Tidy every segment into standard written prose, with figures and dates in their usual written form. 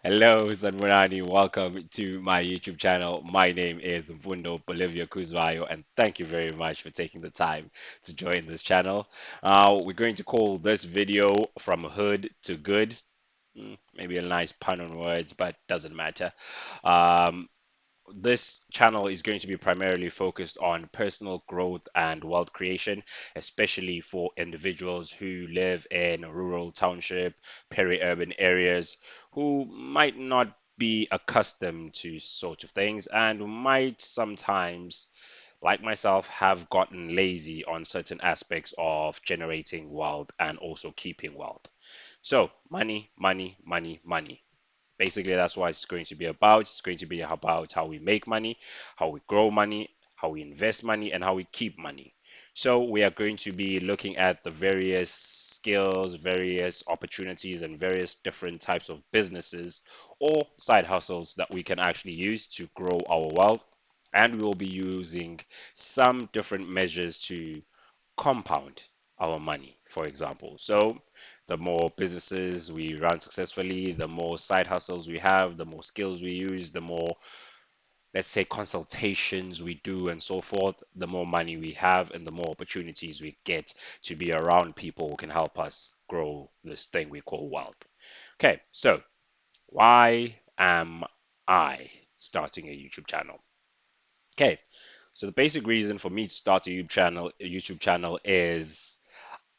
Hello, Sanmurani. Welcome to my YouTube channel. My name is Vundo Bolivia Kuzwayo, and thank you very much for taking the time to join this channel. We're going to call this video From Hood to Good. Maybe a nice pun on words, but doesn't matter. Um, this channel is going to be primarily focused on personal growth and wealth creation, especially for individuals who live in rural township, peri-urban areas who might not be accustomed to sort of things and might sometimes, like myself, have gotten lazy on certain aspects of generating wealth and also keeping wealth. So, money, money, money, money. Basically, that's what it's going to be about. It's going to be about how we make money, how we grow money, how we invest money, and how we keep money. So, we are going to be looking at the various skills, various opportunities, and various different types of businesses or side hustles that we can actually use to grow our wealth. And we will be using some different measures to compound our money, for example. So, the more businesses we run successfully, the more side hustles we have, the more skills we use, the more, let's say, consultations we do, and so forth, the more money we have, and the more opportunities we get to be around people who can help us grow this thing we call wealth. Okay, so why am I starting a YouTube channel? Okay, so the basic reason for me to start a YouTube channel is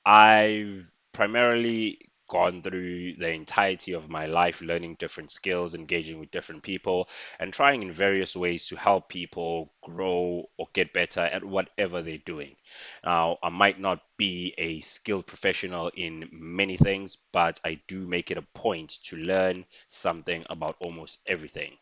I've primarily gone through the entirety of my life learning different skills, engaging with different people, and trying in various ways to help people grow or get better at whatever they're doing. Now, I might not be a skilled professional in many things, but I do make it a point to learn something about almost everything.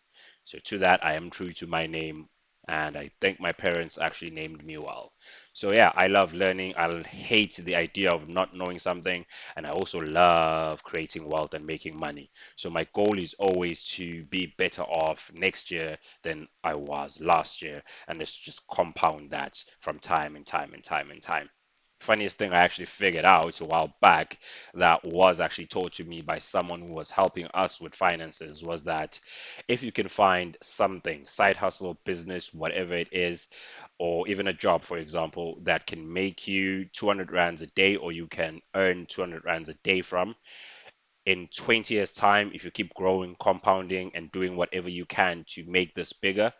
So, to that, I am true to my name, and I think my parents actually named me well. So yeah, I love learning. I hate the idea of not knowing something, and I also love creating wealth and making money. So my goal is always to be better off next year than I was last year, and let's just compound that from time and time and time and time. Funniest thing I actually figured out a while back that was actually taught to me by someone who was helping us with finances was that if you can find something, side hustle, business, whatever it is, or even a job, for example, that can make you 200 rands a day, or you can earn 200 rands a day from, in 20 years' time, if you keep growing, compounding, and doing whatever you can to make this bigger,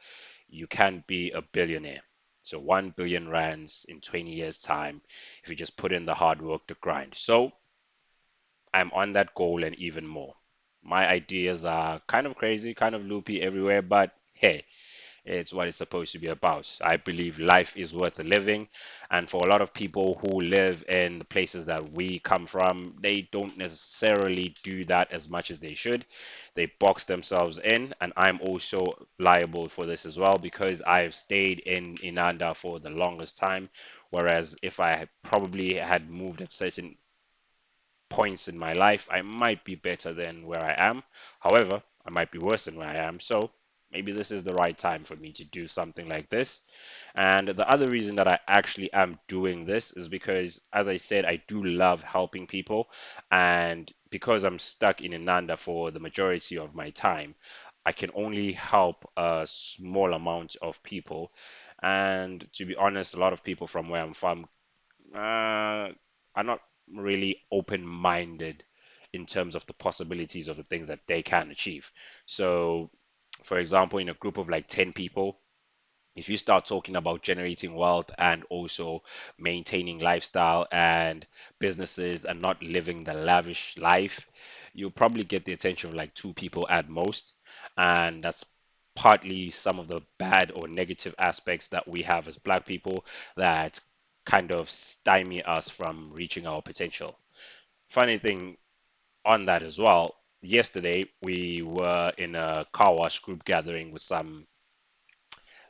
you can be a billionaire. So 1 billion rands in 20 years' time, if you just put in the hard work, the grind. So I'm on that goal and even more. My ideas are kind of crazy, kind of loopy everywhere, but hey, it's what it's supposed to be about. I believe life is worth living, and for a lot of people who live in the places that we come from, they don't necessarily do that as much as they should. They box themselves in, and I'm also liable for this as well because I've stayed in Inanda for the longest time. Whereas if I probably had moved at certain points in my life, I might be better than where I am. However, I might be worse than where I am. So maybe this is the right time for me to do something like this. And the other reason that I actually am doing this is because, as I said, I do love helping people. And because I'm stuck in Ananda for the majority of my time, I can only help a small amount of people. And to be honest, a lot of people from where I'm from are not really open-minded in terms of the possibilities of the things that they can achieve. So, for example, in a group of like 10 people, if you start talking about generating wealth and also maintaining lifestyle and businesses and not living the lavish life, you'll probably get the attention of like two people at most. And that's partly some of the bad or negative aspects that we have as Black people that kind of stymie us from reaching our potential. Funny thing on that as well, yesterday we were in a car wash group gathering with some,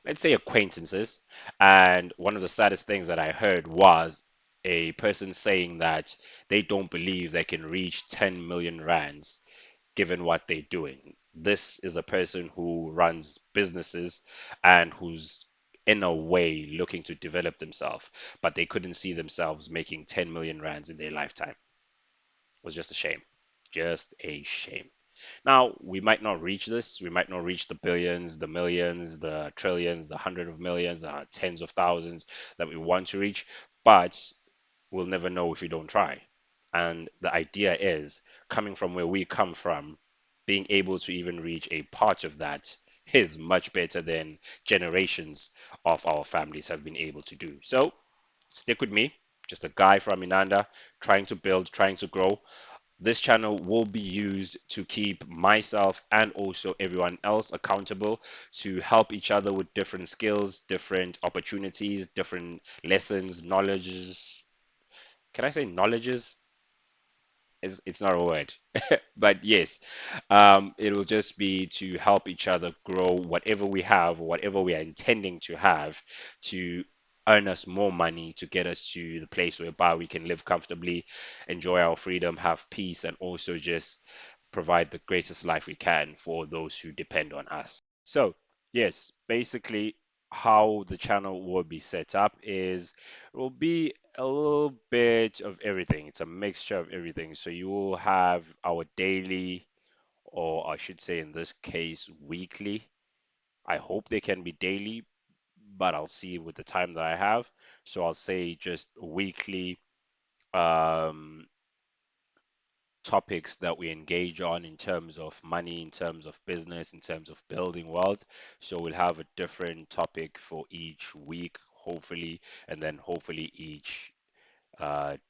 let's say, acquaintances. And one of the saddest things that I heard was a person saying that they don't believe they can reach 10 million rands given what they're doing. This is a person who runs businesses and who's in a way looking to develop themselves, but they couldn't see themselves making 10 million rands in their lifetime. It was just a shame. Just a shame. Now, we might not reach this. We might not reach the billions, the millions, the trillions, the hundred of millions, tens of thousands that we want to reach, but we'll never know if we don't try. And the idea is coming from where we come from, being able to even reach a part of that is much better than generations of our families have been able to do. So stick with me, just a guy from Inanda trying to build, trying to grow. This channel will be used to keep myself and also everyone else accountable to help each other with different skills, different opportunities, different lessons, knowledges. Can I say knowledges? It's not a word, but yes, it will just be to help each other grow whatever we have, whatever we are intending to have, to earn us more money, to get us to the place whereby we can live comfortably, enjoy our freedom, have peace, and also just provide the greatest life we can for those who depend on us. So, yes, basically, how the channel will be set up is it will be a little bit of everything. It's a mixture of everything. So, you will have our daily, or I should say in this case, weekly. I hope they can be daily, but I'll see with the time that I have. So, I'll say just weekly um, topics that we engage on in terms of money, in terms of business, in terms of building wealth. So we'll have a different topic for each week, hopefully, and then hopefully each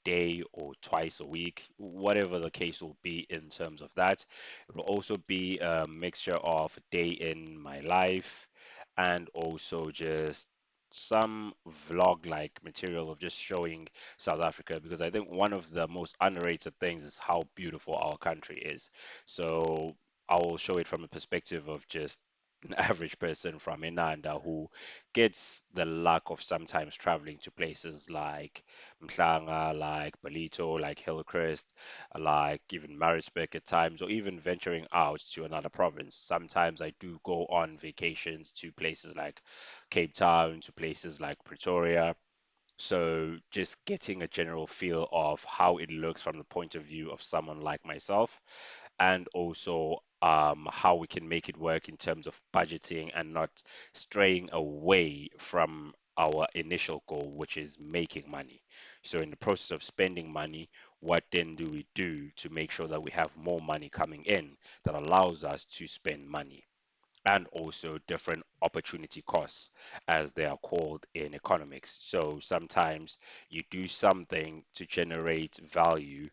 day or twice a week, whatever the case will be in terms of that. It will also be a mixture of day in my life and also just some vlog-like material of just showing South Africa because I think one of the most underrated things is how beautiful our country is. So I will show it from a perspective of just an average person from Inanda who gets the luck of sometimes traveling to places like Mhlanga, like Balito, like Hillcrest, like even Maritzburg at times, or even venturing out to another province. Sometimes I do go on vacations to places like Cape Town, to places like Pretoria. So just getting a general feel of how it looks from the point of view of someone like myself and also how we can make it work in terms of budgeting and not straying away from our initial goal, which is making money. So, in the process of spending money, what then do we do to make sure that we have more money coming in that allows us to spend money? And also different opportunity costs, as they are called in economics. So, sometimes you do something to generate value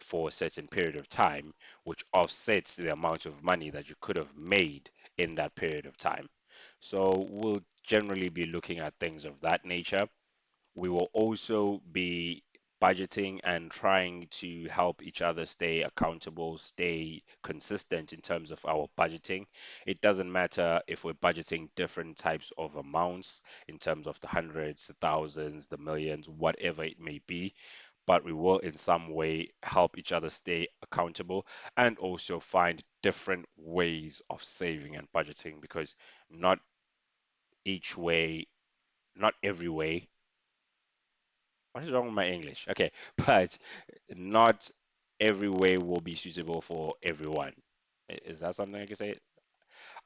for a certain period of time, which offsets the amount of money that you could have made in that period of time. So we'll generally be looking at things of that nature. We will also be budgeting and trying to help each other stay accountable, stay consistent in terms of our budgeting. It doesn't matter if we're budgeting different types of amounts in terms of the hundreds, the thousands, the millions, whatever it may be, but we will in some way help each other stay accountable and also find different ways of saving and budgeting because not each way, not every way. What is wrong with my English? Okay, but not every way will be suitable for everyone. Is that something I can say?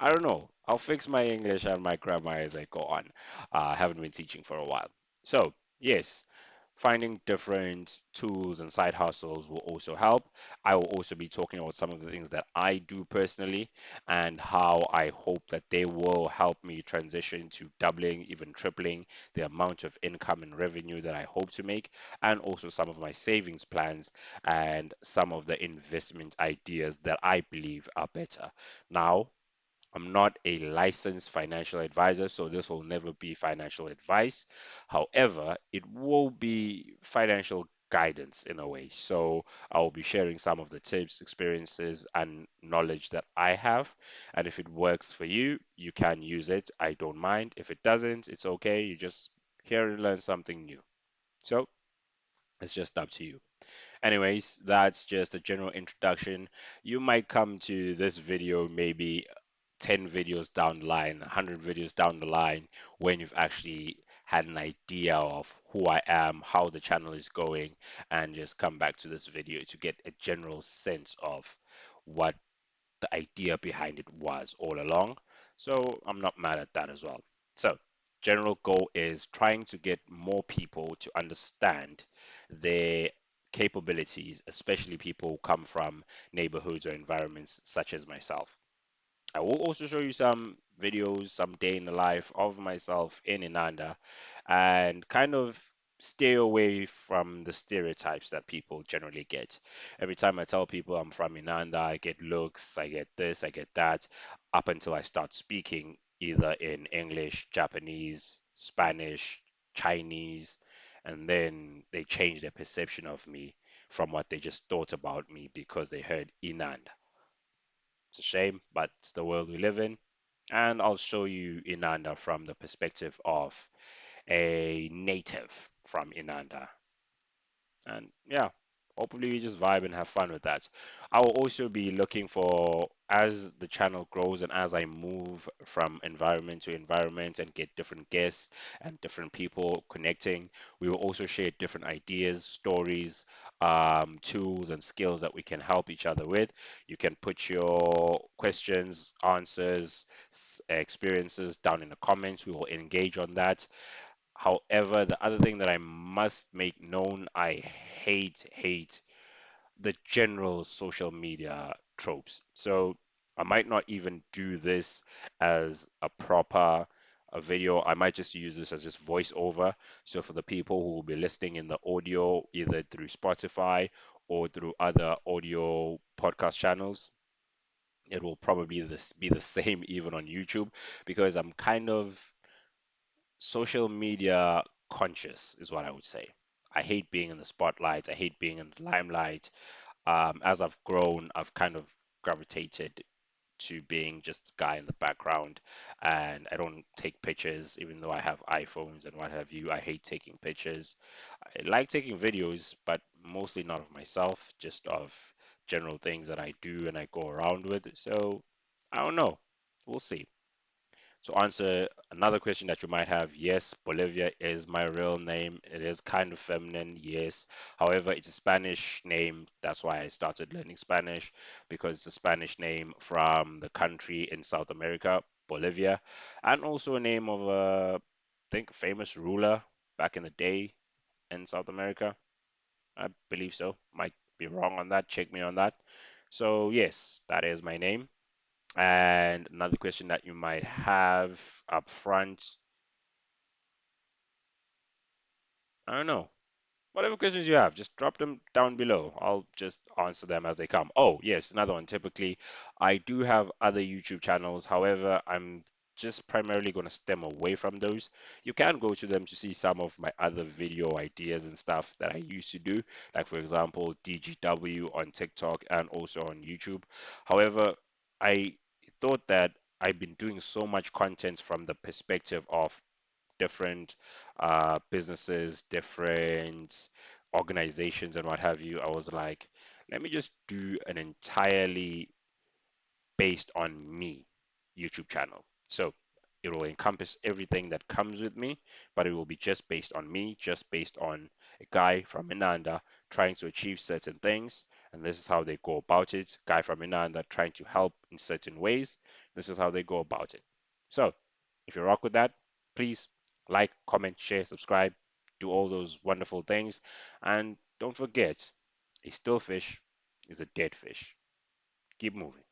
I don't know. I'll fix my English and my grammar as I go on. I haven't been teaching for a while. So, yes, finding different tools and side hustles will also help. I will also be talking about some of the things that I do personally and how I hope that they will help me transition to doubling, even tripling the amount of income and revenue that I hope to make, and also some of my savings plans and some of the investment ideas that I believe are better. Now, I'm not a licensed financial advisor, so this will never be financial advice. However, it will be financial guidance in a way. So I will be sharing some of the tips, experiences, and knowledge that I have. And if it works for you, you can use it. I don't mind. If it doesn't, it's okay. You just here and learn something new. So it's just up to you. Anyways, that's just a general introduction. You might come to this video maybe 10 videos down the line, 100 videos down the line, when you've actually had an idea of who I am, how the channel is going, and just come back to this video to get a general sense of what the idea behind it was all along. So I'm not mad at that as well. So, general goal is trying to get more people to understand their capabilities, especially people who come from neighborhoods or environments such as myself. I will also show you some videos, some day in the life of myself in Inanda, and kind of stay away from the stereotypes that people generally get. Every time I tell people I'm from Inanda, I get looks, I get this, I get that, up until I start speaking either in English, Japanese, Spanish, Chinese, and then they change their perception of me from what they just thought about me because they heard Inanda. It's a shame, but it's the world we live in. And I'll show you Inanda from the perspective of a native from Inanda. And yeah, hopefully we just vibe and have fun with that. I will also be looking for, as the channel grows and as I move from environment to environment and get different guests and different people connecting, we will also share different ideas, stories, tools, and skills that we can help each other with. You can put your questions, answers, experiences down in the comments. We will engage on that. However, the other thing that I must make known, I hate the general social media tropes. So I might not even do this as a proper a video. I might just use this as just voiceover. So for the people who will be listening in the audio, either through Spotify or through other audio podcast channels, it will probably this be the same even on YouTube because I'm kind of social media conscious is what I would say. I hate being in the spotlight. I hate being in the limelight. As I've grown, I've kind of gravitated to being just a guy in the background, and I don't take pictures, even though I have iPhones and what have you. I hate taking pictures. I like taking videos, but mostly not of myself, just of general things that I do and I go around with. So I don't know. We'll see. To answer another question that you might have, yes, Bolivia is my real name. It is kind of feminine, yes. However, it's a Spanish name. That's why I started learning Spanish because it's a Spanish name from the country in South America, Bolivia, and also a name of a, I think, famous ruler back in the day in South America. I believe so. Might be wrong on that. Check me on that. So, yes, that is my name. And another question that you might have up front, I don't know. Whatever questions you have, just drop them down below. I'll just answer them as they come. Oh, yes, another one. Typically, I do have other YouTube channels. However, I'm just primarily going to stem away from those. You can go to them to see some of my other video ideas and stuff that I used to do, like for example, DGW on TikTok and also on YouTube. However, I thought that I've been doing so much content from the perspective of different businesses, different organizations, and what have you. I was like, let me just do an entirely based on me YouTube channel. So it will encompass everything that comes with me, but it will be just based on me, just based on a guy from Inanda trying to achieve certain things. And this is how they go about it. Guy from Inanda trying to help in certain ways. This is how they go about it. So if you rock with that, please like, comment, share, subscribe, do all those wonderful things. And don't forget, a still fish is a dead fish. Keep moving.